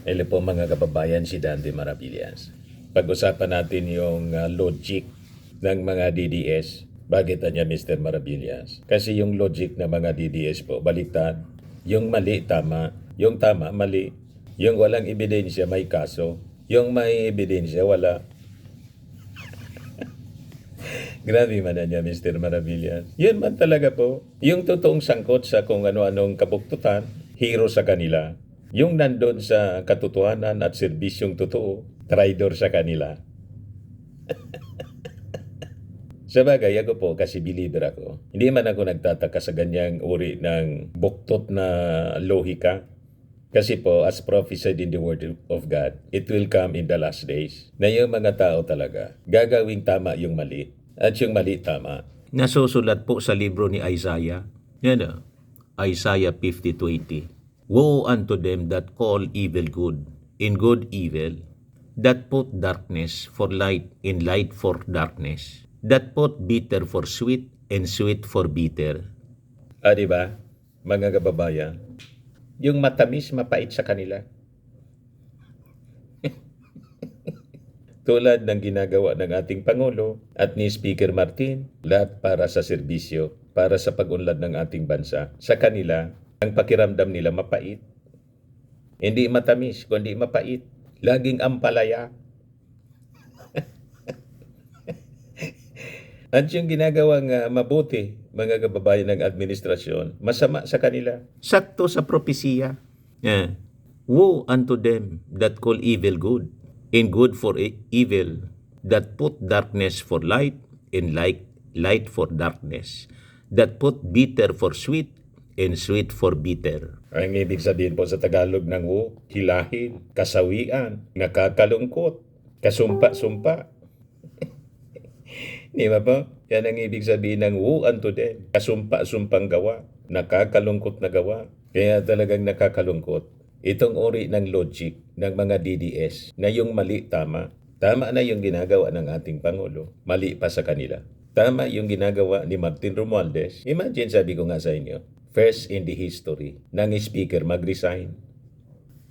Hello po mga kababayan, si Dante Maravillas. Pag-usapan natin yung logic ng mga DDS. Bakit niya Mr. Maravillas? Kasi yung logic ng mga DDS po, baliktad. Yung mali, tama. Yung tama, mali. Yung walang ebidensya, may kaso. Yung may ebidensya, wala. Grabe man niya Mr. Maravillas. Yun man talaga po. Yung totoong sangkot sa kung ano-anong kabuktutan, hero sa kanila. Yung nandun sa katotohanan at serbisyong totoo, traidor sa kanila. Sa bagay, ako po, kasi believer ako. Hindi man ako nagtataka sa ganyang uri ng buktot na lohika. Kasi po, as prophesied in the Word of God, it will come in the last days na yung mga tao talaga gagawing tama yung mali at yung mali tama. Nasusulat po sa libro ni Isaiah. Yan o, Isaiah 50:20. Woe unto them that call evil good, and good evil, that put darkness for light, and light for darkness, that put bitter for sweet, and sweet for bitter. Diba, mga kababayan? Yung matamis, mapait sa kanila. Tulad ng ginagawa ng ating Pangulo at ni Speaker Martin, lahat para sa serbisyo, para sa pag-unlad ng ating bansa. Sa kanila, ang pakiramdam nila mapait. Hindi matamis, kundi mapait. Laging ampalaya. At yung ginagawang mabuti, mga kababayan ng administrasyon, masama sa kanila. Sakto sa propesiya. Yeah. Woe unto them that call evil good, and good for evil, that put darkness for light, and light for darkness, that put bitter for sweet, and sweet for bitter. Ang ibig sabihin po sa Tagalog ng woe, hilahin, kasawian, nakakalungkot, kasumpa-sumpa. Di ba po? Yan ang ibig sabihin ng woe unto them. Kasumpa-sumpang gawa, nakakalungkot na gawa. Kaya talagang nakakalungkot. Itong uri ng logic ng mga DDS na yung mali tama. Tama na yung ginagawa ng ating Pangulo. Mali pa sa kanila. Tama yung ginagawa ni Martin Romualdez. Imagine, sabi ko nga sa inyo, first in the history ng speaker mag-resign.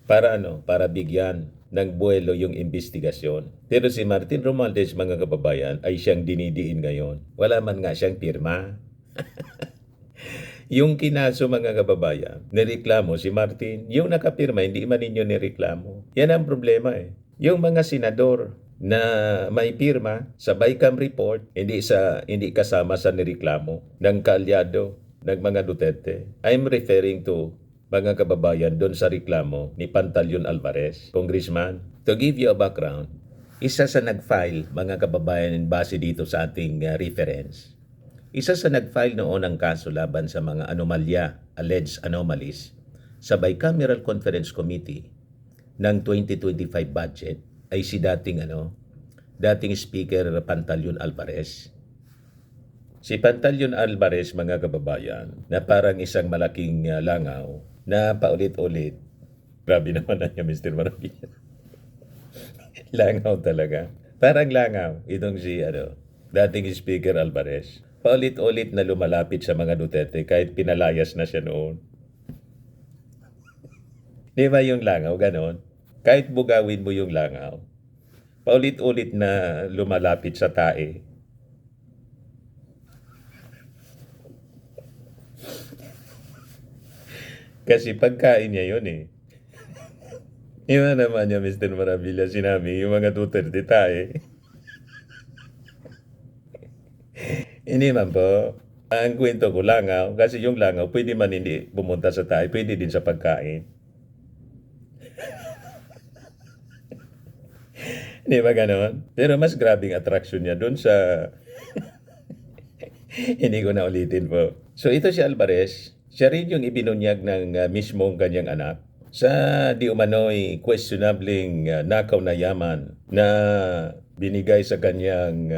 Para Para bigyan ng buwelo yung investigasyon. Pero si Martin Romualdez, mga kababayan, ay siyang dinidiin ngayon. Wala man nga siyang pirma. Yung kinaso, mga kababayan, nireklamo si Martin. Yung nakapirma, hindi man ninyo nireklamo. Yan ang problema eh. Yung mga senador na may pirma sa BICAM report, hindi kasama sa nireklamo ng kaalyado ng mga Duterte. I'm referring to mga kababayan doon sa reklamo ni Pantaleon Alvarez, congressman. To give you a background, isa sa nag-file, mga kababayan, base dito sa ating reference, isa sa nag-file noon ng kaso laban sa mga anomalya, alleged anomalies, sa Bicameral Conference Committee ng 2025 budget ay si dating Speaker Pantaleon Alvarez. Si Pantaleon Alvarez, mga kababayan, na parang isang malaking langaw na paulit-ulit. Grabe naman na niya, Mr. Maravilla. Langaw talaga. Parang langaw. Itong si dating Speaker Alvarez. Paulit-ulit na lumalapit sa mga Duterte kahit pinalayas na siya noon. Di ba yung langaw, ganon? Kahit bugawin mo yung langaw, paulit-ulit na lumalapit sa tae. Kasi pagkain niya yun eh. Iba naman niya, Mr. Maravilla, sinabi, yung mga Duterte tae. Hindi man po. Ang kwento ko, langaw. Kasi yung langaw, pwede man hindi pumunta sa tae, pwede din sa pagkain. Hindi ba ganon? Pero mas grabing attraction niya doon sa... Hindi ko na ulitin po. So ito si Alvarez, siya rin yung ibinunyag ng mismong kanyang anak sa di umano'y questionabling nakaw na yaman na binigay sa kanyang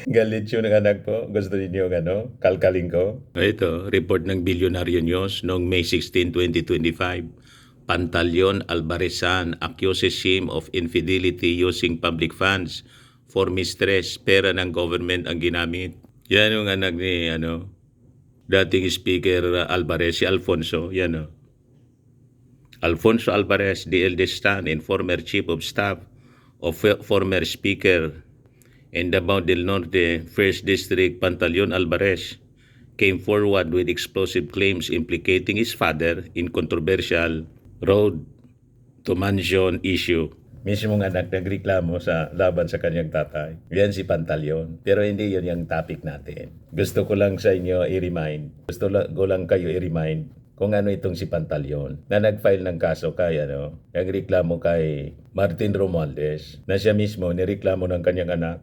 galit yun ng anak po. Gusto niyo kalkalin ko? Ito, report ng Billionaire News noong May 16, 2025. Pantaleon Alvarezan accuses him of infidelity using public funds for mistress. Pera ng government ang ginamit. Yan yung anak ni dating Speaker Alvarez, si Alfonso. Yan Alfonso Alvarez, the eldest son and former chief of staff of former Speaker and Davao del Norte 1st District Pantaleon Alvarez, came forward with explosive claims implicating his father in controversial road to mansion issue. Mismong anak nagreklamo sa laban sa kanyang tatay. Yan si Pantaleon. Pero hindi yun yung topic natin. Gusto ko lang sa inyo i-remind. Ko lang kayo i-remind kung ano itong si Pantaleon na nag-file ng kaso kay nagreklamo kay Martin Romualdez na siya mismo nireklamo ng kanyang anak.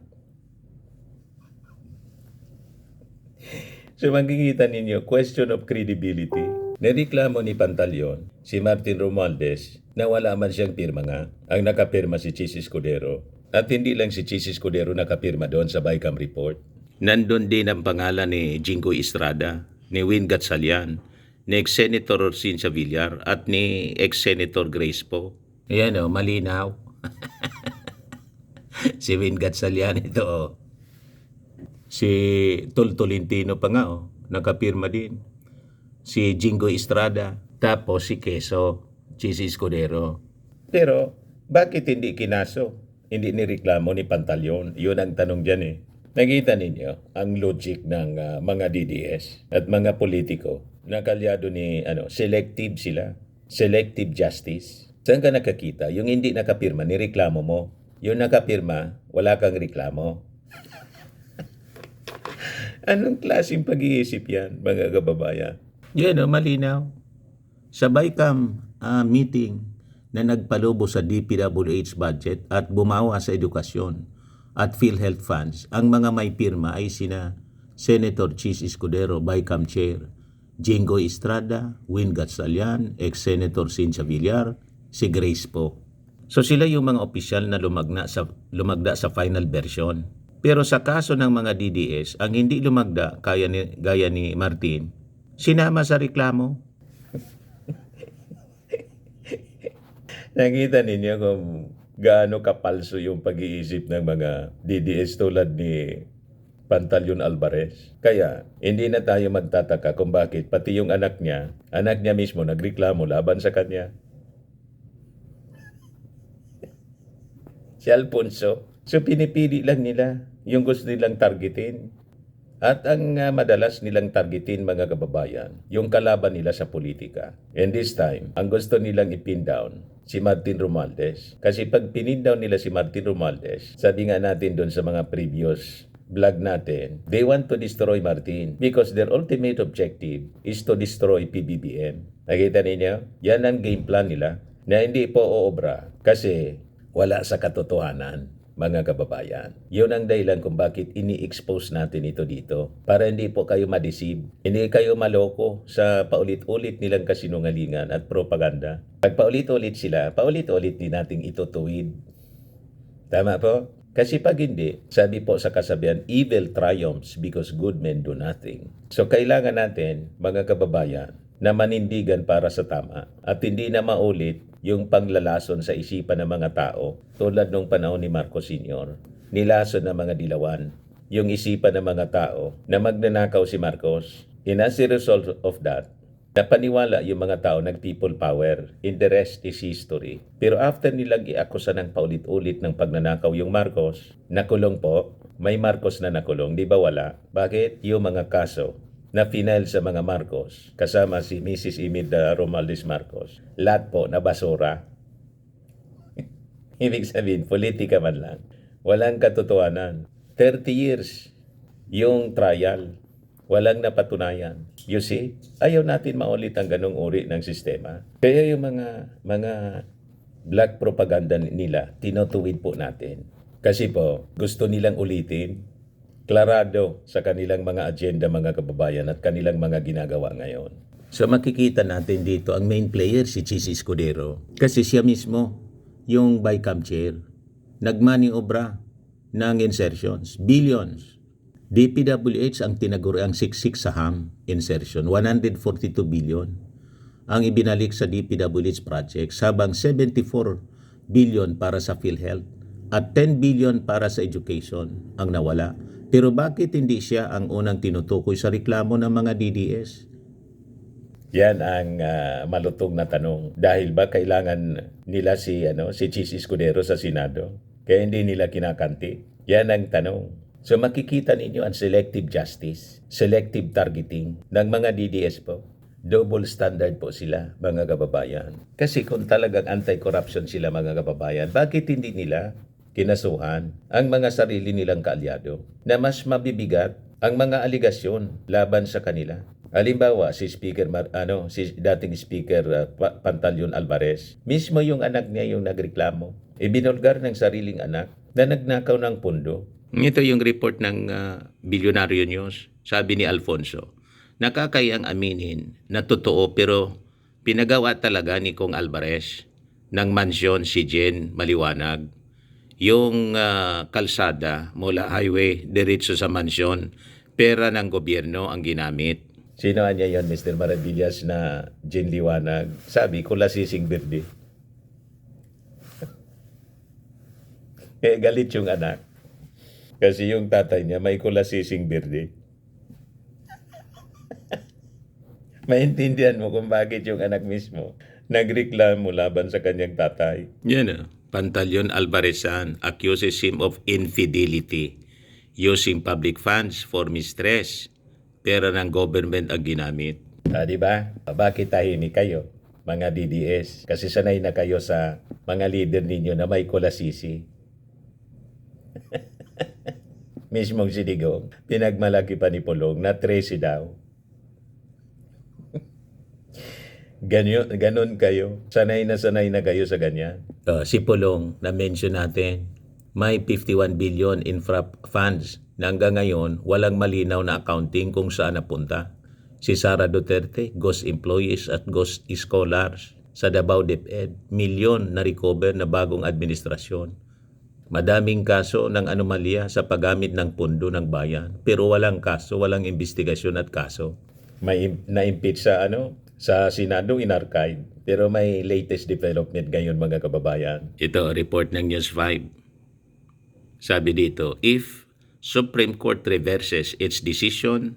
So makikita ninyo, question of credibility. Nireklamo ni Pantaleon si Martin Romualdez na wala man siyang pirma nga. Ang nakapirma si Chis Escudero. At hindi lang si Chis Escudero nakapirma doon sa BICAM report. Nandun din ang pangalan ni Jinggoy Estrada, ni Win Gatchalian, ni ex-Senator Cynthia Villar at ni ex-Senator Grace Poe. Ayan malinaw. Si Win Gatchalian ito Si Tol Tolentino pa nga nakapirma din. Si Jinggoy Estrada, tapos si Quezon, Chis Escudero. Pero bakit hindi kinaso? Hindi nireklamo ni Pantaleon? Yun ang tanong dyan Nakita ninyo ang logic ng mga DDS at mga politiko na kalyado ni selective sila. Selective justice. Saan ka nakakita? Yung hindi nakapirma, nireklamo mo. Yung nakapirma, wala kang reklamo. Anong klaseng pag-iisip yan, mga kababayan? Yan malinaw. Sa BICAM meeting na nagpalubo sa DPWH budget at bumawa sa edukasyon at PhilHealth funds, ang mga may pirma ay sina Senator Chis Escudero, BICAM Chair, Jinggoy Estrada, Win Gatchalian, ex-Senator Cynthia Villar, si Grace Poe. So sila yung mga opisyal na lumagda sa final version. Pero sa kaso ng mga DDS, ang hindi lumagda gaya ni Martin, sinama sa reklamo. Nakita ninyo kung gaano kapalso yung pag-iisip ng mga DDS tulad ni Pantaleon Alvarez. Kaya hindi na tayo magtataka kung bakit pati yung anak niya mismo nagreklamo laban sa kanya. Si Alfonso. So pinipili lang nila yung gusto nilang targetin. At ang madalas nilang targetin mga kababayan, yung kalaban nila sa politika. And this time, ang gusto nilang ipin down si Martin Romualdez. Kasi pag pinin down nila si Martin Romualdez, sabi nga natin doon sa mga previous vlog natin, they want to destroy Martin because their ultimate objective is to destroy PBBM. Nakita ninyo? Yan ang game plan nila na hindi po oobra kasi wala sa katotohanan. Mga kababayan, yun ang dahilan kung bakit ini-expose natin ito dito para hindi po kayo ma-deceive, hindi kayo maloko sa paulit-ulit nilang kasinungalingan at propaganda. Pag paulit-ulit sila, paulit-ulit din nating itutuwid. Tama po? Kasi pag hindi, sabi po sa kasabihan, evil triumphs because good men do nothing. So kailangan natin, mga kababayan, na manindigan para sa tama at hindi na maulit yung panglalason sa isipan ng mga tao tulad nung panahon ni Marcos Sr. Nilason ng mga dilawan yung isipan ng mga tao na magnanakaw si Marcos. And as a result of that, napaniwala yung mga tao nag-people power. And the rest is history. Pero after nilang iakusa ng paulit-ulit ng pagnanakaw yung Marcos, nakulong po. May Marcos na nakulong, di ba wala? Bakit? Yung mga kaso na final sa mga Marcos, kasama si Mrs. Imelda Romualdez Marcos, lahat po na basura. Ibig sabihin, politika man lang. Walang katotohanan. 30 years yung trial. Walang napatunayan. You see? Ayaw natin maulit ang ganong uri ng sistema. Kaya yung mga black propaganda nila, tinutuwid po natin. Kasi po, gusto nilang ulitin klarado sa kanilang mga agenda mga kababayan at kanilang mga ginagawa ngayon. So makikita natin dito ang main player si Chis Escudero kasi siya mismo yung BICAM chair. Nagmaniobra ng insertions, billions. DPWH ang tinaguri ang siksik sa ham insertion, 142 billion ang ibinalik sa DPWH projects habang 74 billion para sa PhilHealth at 10 billion para sa education ang nawala. Pero bakit hindi siya ang unang tinutukoy sa reklamo ng mga DDS? Yan ang malutong na tanong. Dahil ba kailangan nila si Chis Escudero sa Senado? Kaya hindi nila kinakanti? Yan ang tanong. So makikita ninyo ang selective justice, selective targeting ng mga DDS po. Double standard po sila, mga kababayan. Kasi kung talagang anti-corruption sila, mga kababayan, bakit hindi nila kinasuhan ang mga sarili nilang kaalyado na mas mabibigat ang mga aligasyon laban sa kanila? Halimbawa, si si dating Speaker Pantaleon Alvarez, mismo yung anak niya yung nagreklamo. Ibinulgar ng sariling anak na nagnakaw ng pundo. Ito yung report ng Billionario News. Sabi ni Alfonso, nakakayang aminin na totoo pero pinagawa talaga ni Kong Alvarez ng mansyon si Jen Maliwanag. Yung kalsada mula highway diretso sa mansyon, pera ng gobyerno ang ginamit. Sino niya yon, Mr. Maravillas, na Jen Liwanag? Sabi ko, lasising birthday. Galit yung anak. Kasi yung tatay niya may kulasising birthday. Maintindihan mo kung bakit yung anak mismo nagreklamo laban sa kanyang tatay. Yan Pantaleon Alvarezan accuses him of infidelity, using public funds for mistress. Pera ng government ang ginamit. Diba? Bakit tahimik kayo, mga DDS? Kasi sanay na kayo sa mga leader ninyo na may kulasisi. Mismong si Digong, pinagmalaki pa ni Pulong na 13 daw. Ganon kayo. Sanay na kayo sa ganyan. Si Pulong, na-mention natin, may 51 billion infra funds na hanggang ngayon walang malinaw na accounting kung saan napunta. Si Sara Duterte, ghost employees at ghost scholars sa Davao DepEd, milyon na recover na bagong administrasyon. Madaming kaso ng anomalya sa paggamit ng pondo ng bayan, pero walang kaso, walang investigasyon at kaso. May na-impeach sa Senado, in-archive. Pero may latest development ngayon, mga kababayan. Ito, report ng News 5. Sabi dito, if Supreme Court reverses its decision,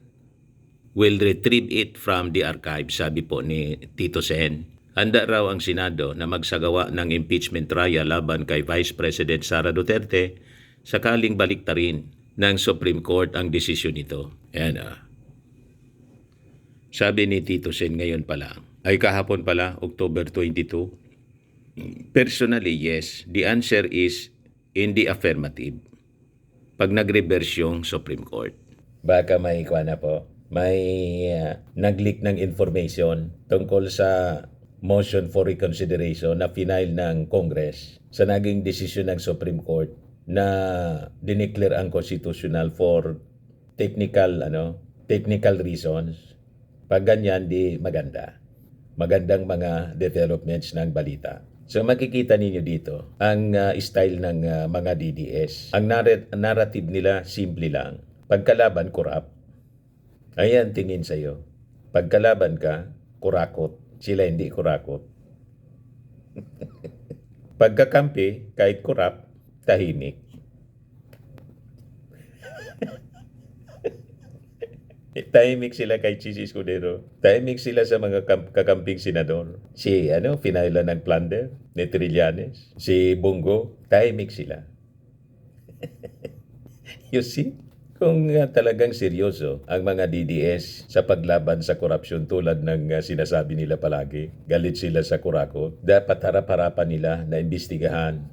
will retrieve it from the archive, sabi po ni Tito Sen. Handa raw ang Senado na magsagawa ng impeachment trial laban kay Vice President Sara Duterte sakaling baliktarin ng Supreme Court ang desisyon nito. Ayan Sabi ni Tito Sen ngayon pa lang, ay kahapon pala, October 22. Personally, yes. The answer is in the affirmative. Pag nag-reverse yung Supreme Court. Baka may nag-leak ng information tungkol sa motion for reconsideration na final ng Congress sa naging desisyon ng Supreme Court na dineclare ang constitutional for technical reasons. Pag ganyan, di maganda. Magandang mga developments ng balita. So makikita ninyo dito ang style ng mga DDS. Ang narrative nila simple lang. Pagkalaban, corrupt. Ayan tingin sa'yo. Pagkalaban ka, kurakot. Sila hindi kurakot. Pagkakampi, kahit corrupt, tahimik. Tahimik sila kay Chis Escudero. Tahimik sila sa mga kakamping senador. Si finailan ng plunder ni Trillanes. Si Bongo, tahimik sila. You see? Kung talagang seryoso ang mga DDS sa paglaban sa korupsyon tulad ng sinasabi nila palagi, galit sila sa kurakot, dapat harap-harapan nila na imbestigahan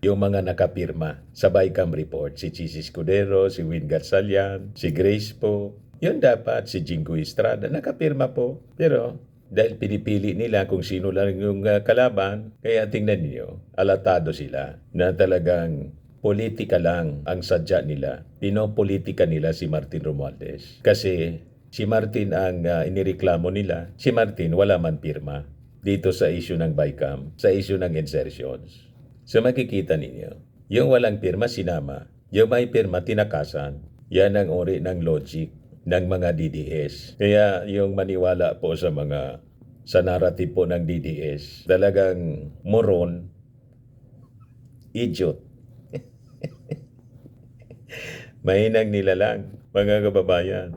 yung mga nakapirma sa BICAM report. Si Chis Escudero, si Win Garsalian, si Grace po. Yun dapat, si Jingo Estrada, nakapirma po. Pero dahil pinipili nila kung sino lang yung kalaban, kaya tingnan niyo, alatado sila na talagang politika lang ang sadya nila. Pinopolitika nila si Martin Romualdez. Kasi si Martin ang inireklamo nila. Si Martin wala man pirma dito sa issue ng BICAM, sa issue ng insertions. So makikita ninyo, yung walang pirma sinama, yung may pirma tinakasan. Yan ang uri ng logic ng mga DDS. Kaya yung maniwala po sa narrative po ng DDS, talagang moron, idiot. Mahinang nila lang, mga kababayan.